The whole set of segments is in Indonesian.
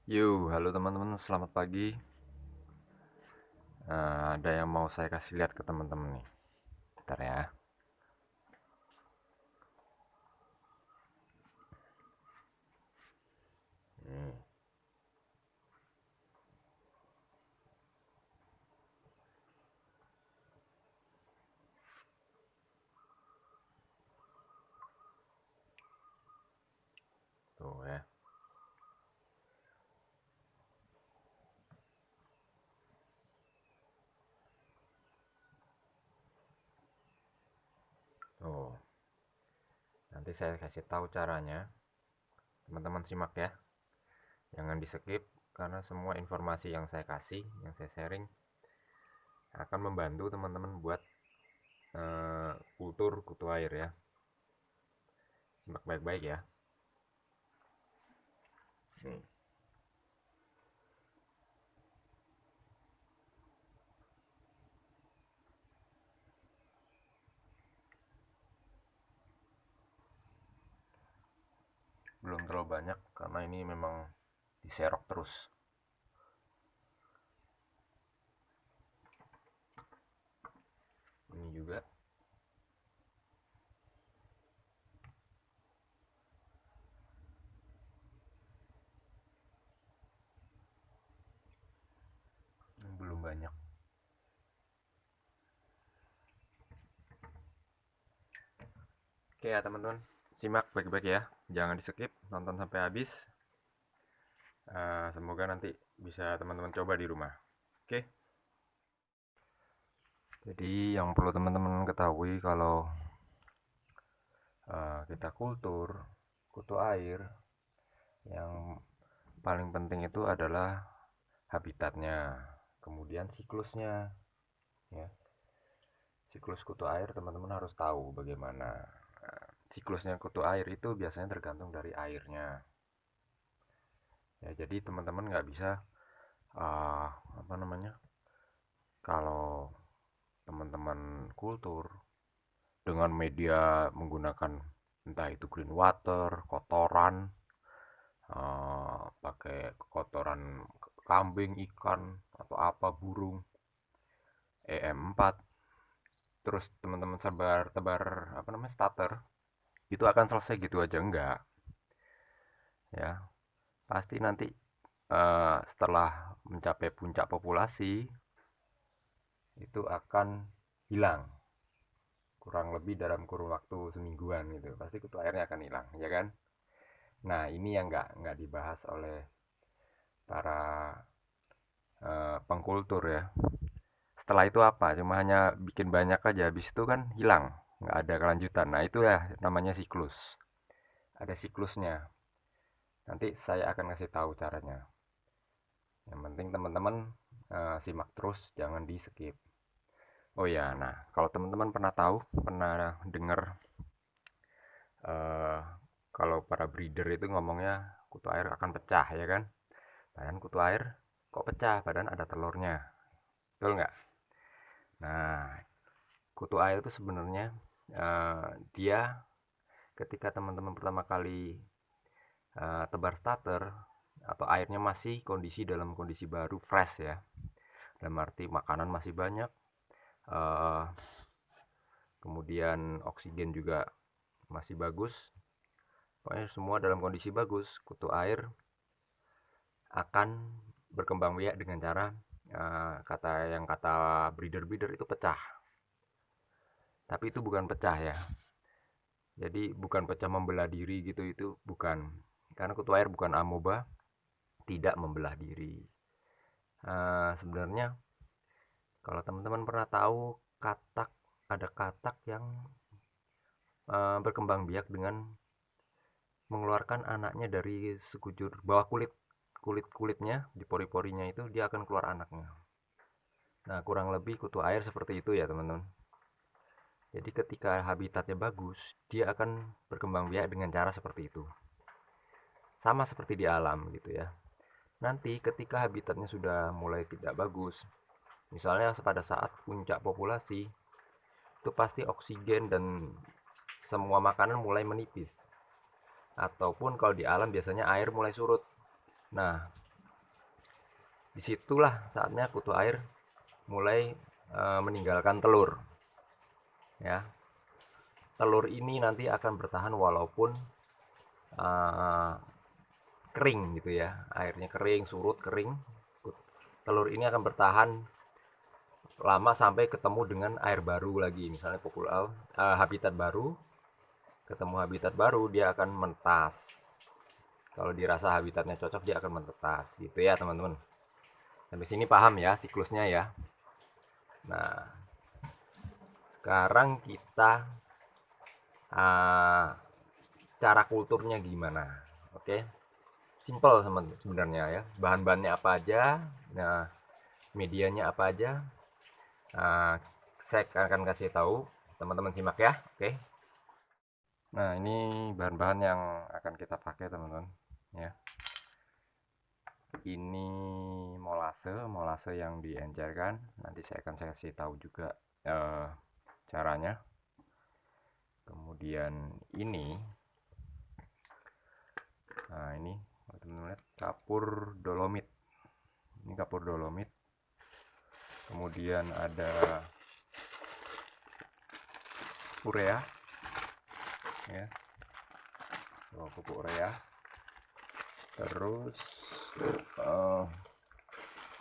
Halo teman-teman, selamat pagi. Ada yang mau saya kasih lihat ke teman-teman nih. Bentar ya. Nih, tuh ya. Tuh, nanti saya kasih tahu caranya. Teman-teman simak ya. Jangan di-skip karena semua informasi yang saya kasih, yang saya sharing akan membantu teman-teman buat kultur kutu air ya. Simak baik-baik ya. Nih, belum terlalu banyak karena ini memang diserok terus. Ini juga belum banyak. Oke ya teman-teman, simak baik-baik ya. Jangan di-skip, nonton sampai habis. Semoga nanti bisa teman-teman coba di rumah. Oke. Jadi yang perlu teman-teman ketahui kalau kita kultur kutu air, yang paling penting itu adalah habitatnya, kemudian siklusnya ya. Siklus kutu air teman-teman harus tahu bagaimana. Siklusnya kutu air itu biasanya tergantung dari airnya. Ya, jadi teman-teman nggak bisa uh, apa namanya, kalau teman-teman kultur dengan media menggunakan entah itu green water, kotoran, pakai kotoran kambing, ikan, atau apa, burung, EM4, terus teman-teman tebar apa namanya, starter, itu akan selesai gitu aja enggak ya. Pasti nanti setelah mencapai puncak populasi itu akan hilang, kurang lebih dalam kurun waktu semingguan gitu, pasti kutu airnya akan hilang ya kan. Nah, ini yang nggak dibahas oleh para pengkultur ya. Setelah itu apa? Cuma hanya bikin banyak aja, habis itu kan hilang, nggak ada kelanjutan. Nah, itu ya namanya siklus. Ada siklusnya. Nanti saya akan kasih tahu caranya. Yang penting teman-teman simak terus, jangan di skip. Oh ya, nah kalau teman-teman pernah tahu, pernah dengar eh, kalau para breeder itu ngomongnya kutu air akan pecah ya kan? Padahal kutu air kok pecah? Padahal ada telurnya, betul nggak? Nah, kutu air itu sebenarnya dia ketika teman-teman pertama kali tebar starter atau airnya masih dalam kondisi baru, fresh ya, dalam arti makanan masih banyak, eh, kemudian oksigen juga masih bagus, pokoknya semua dalam kondisi bagus. Kutu air akan berkembang biak dengan cara kata breeder-breeder itu pecah, tapi itu bukan pecah ya. Jadi bukan pecah membelah diri gitu, itu bukan, karena kutu air bukan amoeba, tidak membelah diri. Sebenarnya kalau teman-teman pernah tahu katak, ada katak yang berkembang biak dengan mengeluarkan anaknya dari sekujur bawah kulit, kulitnya di pori-porinya itu dia akan keluar anaknya. Nah, kurang lebih kutu air seperti itu ya teman-teman. Jadi ketika habitatnya bagus, dia akan berkembang biak dengan cara seperti itu. Sama seperti di alam gitu ya. Nanti ketika habitatnya sudah mulai tidak bagus, misalnya pada saat puncak populasi, itu pasti oksigen dan semua makanan mulai menipis. Ataupun kalau di alam biasanya air mulai surut. Nah, Disitulah saatnya kutu air mulai meninggalkan telur ya. Telur ini nanti akan bertahan walaupun kering gitu ya, airnya kering, surut, kering. Telur ini akan bertahan lama sampai ketemu dengan air baru lagi, misalnya habitat baru, ketemu habitat baru dia akan menetas. Kalau dirasa habitatnya cocok dia akan menetas gitu ya teman-teman. Sampai sini paham ya siklusnya ya. Nah, sekarang kita cara kulturnya gimana? Oke, simple sebenarnya ya. Bahan-bahannya apa aja, nah medianya apa aja. Nah, saya akan kasih tahu, teman-teman simak ya. Oke. Nah, ini bahan-bahan yang akan kita pakai teman-teman ya. Ini molase yang diencerkan. Nanti saya akan kasih tahu juga caranya. Kemudian ini, nah ini teman-teman lihat kapur dolomit. Ini kapur dolomit. Kemudian ada urea, ya, pupuk urea. Terus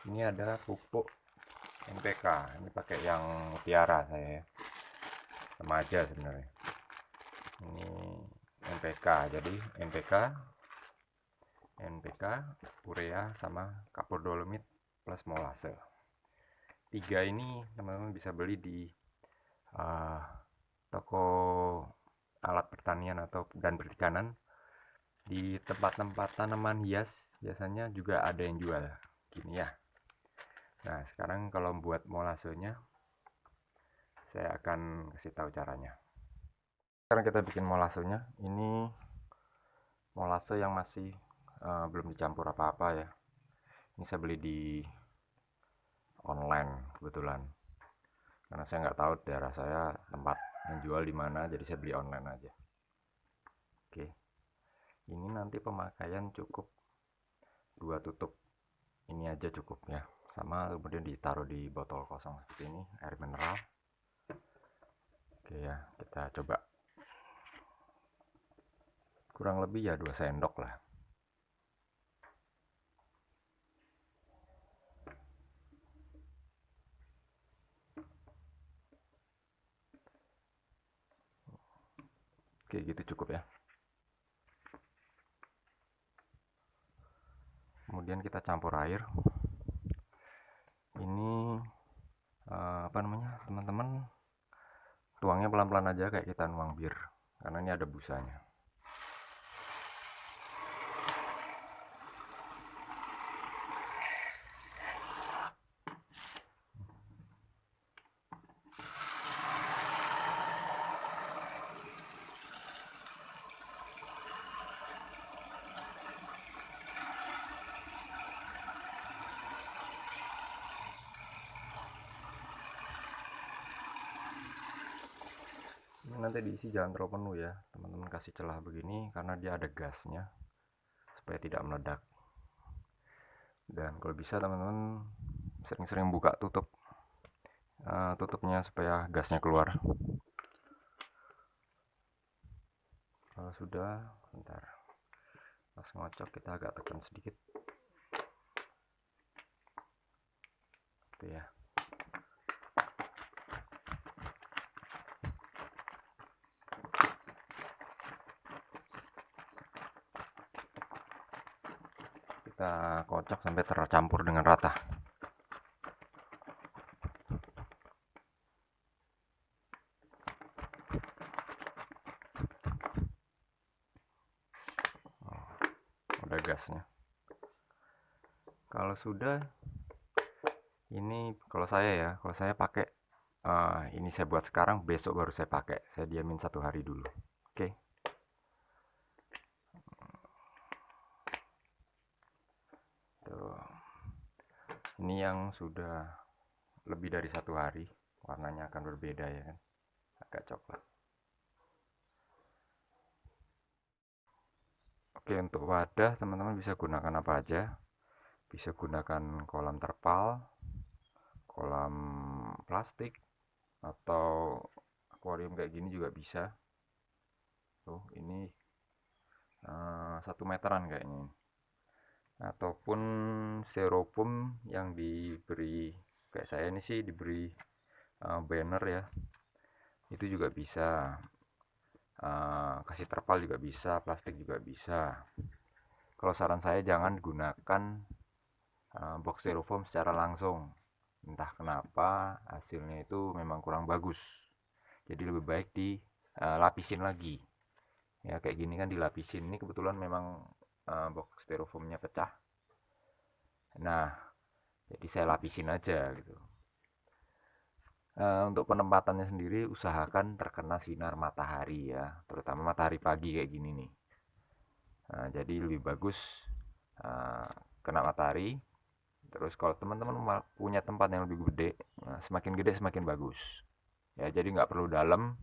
ini ada pupuk NPK. Ini pakai yang mutiara saya ya. Sama aja sebenarnya. Ini NPK. Jadi NPK, urea sama kapur dolomit plus molase. 3 ini teman-teman bisa beli di toko alat pertanian atau dan perikanan. Di tempat-tempat tanaman hias biasanya juga ada yang jual gini ya. Nah, sekarang kalau buat molasenya saya akan kasih tahu caranya. Sekarang kita bikin molasenya. Ini molase yang masih belum dicampur apa-apa ya. Ini saya beli di online kebetulan. Karena saya nggak tahu daerah saya tempat yang jual di mana, jadi saya beli online aja. Oke. Ini nanti pemakaian cukup 2 tutup. Ini aja cukup ya. Sama kemudian ditaruh di botol kosong seperti ini, air mineral. Oke ya, kita coba. Kurang lebih ya 2 sendok lah. Oke, gitu cukup ya. Kemudian kita campur air. Ini apa namanya, teman-teman, tuangnya pelan-pelan aja kayak kita nuang bir, karena ini ada busanya. Ini nanti diisi jangan terlalu penuh ya, teman-teman, kasih celah begini karena dia ada gasnya supaya tidak meledak. Dan kalau bisa teman-teman sering-sering buka tutupnya supaya gasnya keluar. Kalau sudah, bentar, pas ngocok kita agak tekan sedikit. Oke ya. Kita kocok sampai tercampur dengan rata. Udah gasnya. Kalau sudah, ini kalau saya pakai ini saya buat sekarang, besok baru saya pakai. Saya diamin 1 hari dulu. Oke. Tuh. Ini yang sudah lebih dari 1 hari, warnanya akan berbeda ya kan, agak coklat. Oke, untuk wadah teman-teman bisa gunakan apa aja. Bisa gunakan kolam terpal, kolam plastik, atau akuarium kayak gini juga bisa. Tuh, ini 1 meteran kayaknya. Ataupun styrofoam yang diberi, kayak saya ini sih diberi banner ya, itu juga bisa. Kasih terpal juga bisa, plastik juga bisa. Kalau saran saya jangan gunakan box styrofoam secara langsung, entah kenapa hasilnya itu memang kurang bagus, jadi lebih baik dilapisin lagi ya. Kayak gini kan dilapisin, ini kebetulan memang box styrofoamnya pecah, nah jadi saya lapisin aja gitu. Untuk penempatannya sendiri usahakan terkena sinar matahari ya, terutama matahari pagi kayak gini nih. Jadi lebih bagus kena matahari. Terus kalau teman-teman punya tempat yang lebih gede, semakin gede semakin bagus ya. Jadi nggak perlu dalam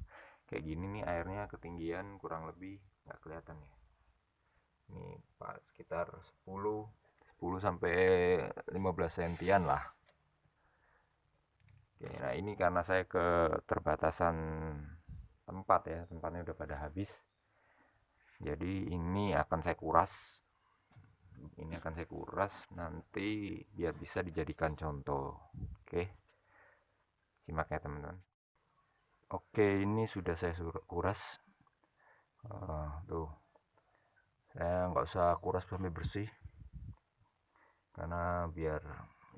kayak gini nih, airnya ketinggian kurang lebih nggak kelihatan ya. Ini sekitar 10 sampai 15 sentian lah. Oke, nah ini karena saya keterbatasan tempat ya, tempatnya udah pada habis, jadi ini akan saya kuras. Ini akan saya kuras nanti biar bisa dijadikan contoh. Oke, simak ya teman-teman. Oke, ini sudah saya kuras. Tuh, saya nggak usah kuras sampai bersih, karena biar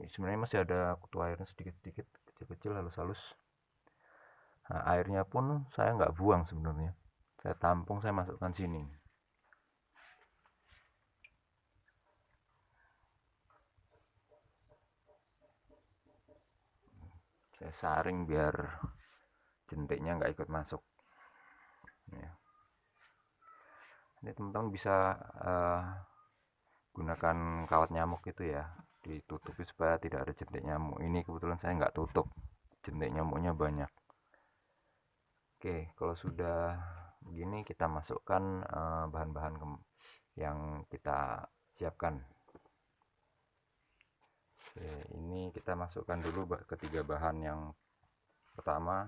sebenarnya masih ada kutu airnya sedikit-sedikit, kecil-kecil, halus-halus. Nah, airnya pun saya nggak buang sebenarnya, saya tampung, saya masukkan sini. Saya saring biar jentiknya nggak ikut masuk ya. Ini teman-teman bisa gunakan kawat nyamuk itu ya, ditutupi supaya tidak ada jentik nyamuk. Ini kebetulan saya nggak tutup, jentik nyamuknya banyak. Oke, kalau sudah begini kita masukkan bahan-bahan yang kita siapkan. Oke, ini kita masukkan dulu ketiga bahan. Yang pertama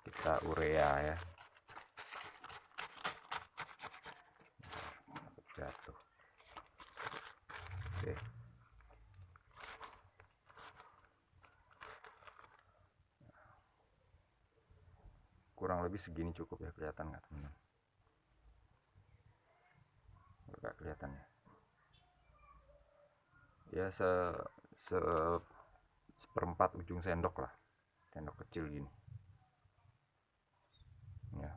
kita urea ya. Jatuh. Oke. Kurang lebih segini cukup ya, kelihatan nggak teman-teman? Nggak kelihatan ya. Ya seperempat ujung sendok lah, sendok kecil gini ya.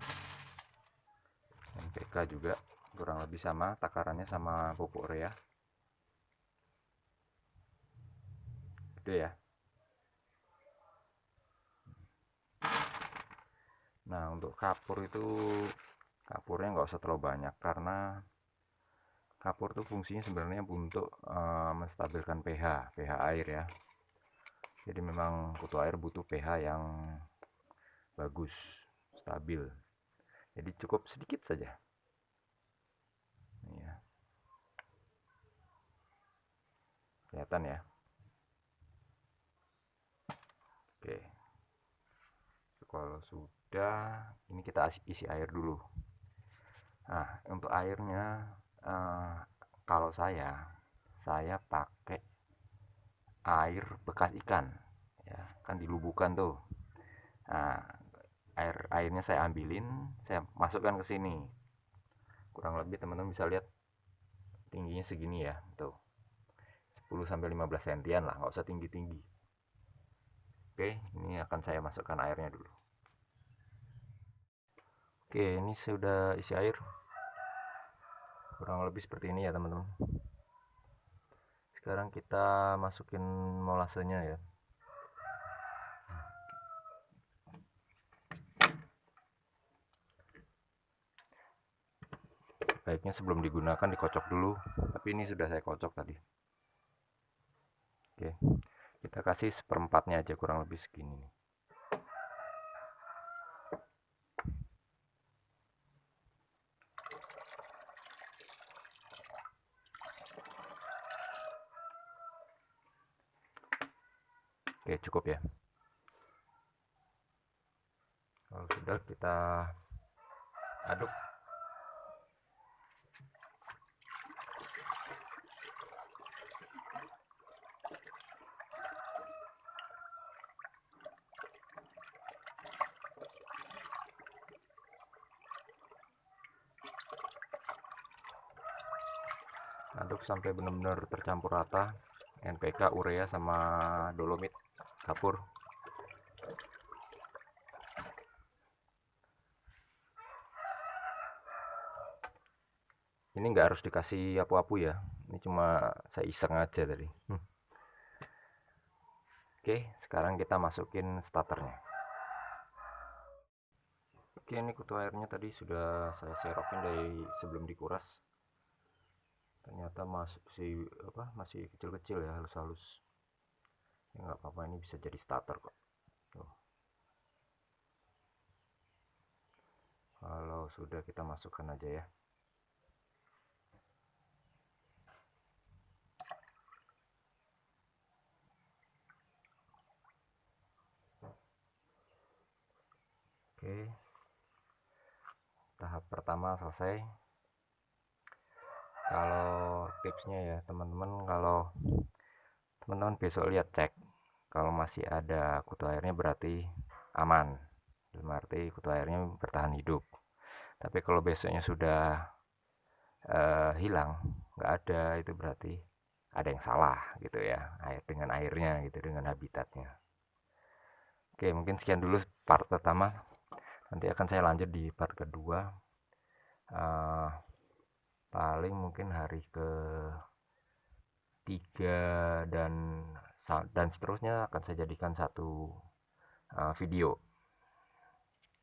NPK juga kurang lebih sama takarannya sama pupuk urea gitu ya. Nah, untuk kapur itu, kapurnya nggak usah terlalu banyak, karena kapur itu fungsinya sebenarnya untuk menstabilkan pH air ya. Jadi memang kutu air butuh pH yang bagus, stabil. Jadi cukup sedikit saja. Ya. Kelihatan ya. Oke. Kalau sudah, ini kita isi air dulu. Nah, untuk airnya kalau saya pakai air bekas ikan ya, kan dilubuhkan tuh. Nah, airnya saya ambilin, saya masukkan ke sini. Kurang lebih teman-teman bisa lihat tingginya segini ya, tuh. 10 sampai 15 sentian lah, nggak usah tinggi-tinggi. Oke, ini akan saya masukkan airnya dulu. Oke, ini sudah isi air. Kurang lebih seperti ini ya teman-teman. Sekarang kita masukin molasenya ya. Baiknya sebelum digunakan dikocok dulu, tapi ini sudah saya kocok tadi. Oke, kita kasih seperempatnya aja, kurang lebih segini nih. Oke, cukup ya. Kalau sudah, kita aduk. Aduk sampai benar-benar tercampur rata NPK, urea, sama dolomit kapur. Ini nggak harus dikasih apu-apu ya, ini cuma saya iseng aja tadi. Oke, sekarang kita masukin starternya. Oke, ini kutu airnya tadi sudah saya serokin dari sebelum dikuras. Ternyata masih kecil-kecil ya, halus-halus. Ya nggak apa-apa, ini bisa jadi starter kok. Tuh. Kalau sudah, kita masukkan aja ya. Oke, tahap pertama selesai. Kalau tipsnya ya teman-teman, kalau teman-teman besok lihat, cek kalau masih ada kutu airnya berarti aman, berarti kutu airnya bertahan hidup. Tapi kalau besoknya sudah hilang, nggak ada, itu berarti ada yang salah gitu ya, dengan airnya gitu, dengan habitatnya. Oke, mungkin sekian dulu part pertama. Nanti akan saya lanjut di part kedua. Paling mungkin hari ke 3 dan seterusnya akan saya jadikan satu video.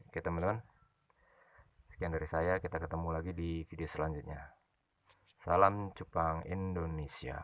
Oke teman-teman, sekian dari saya, kita ketemu lagi di video selanjutnya. Salam Cupang Indonesia.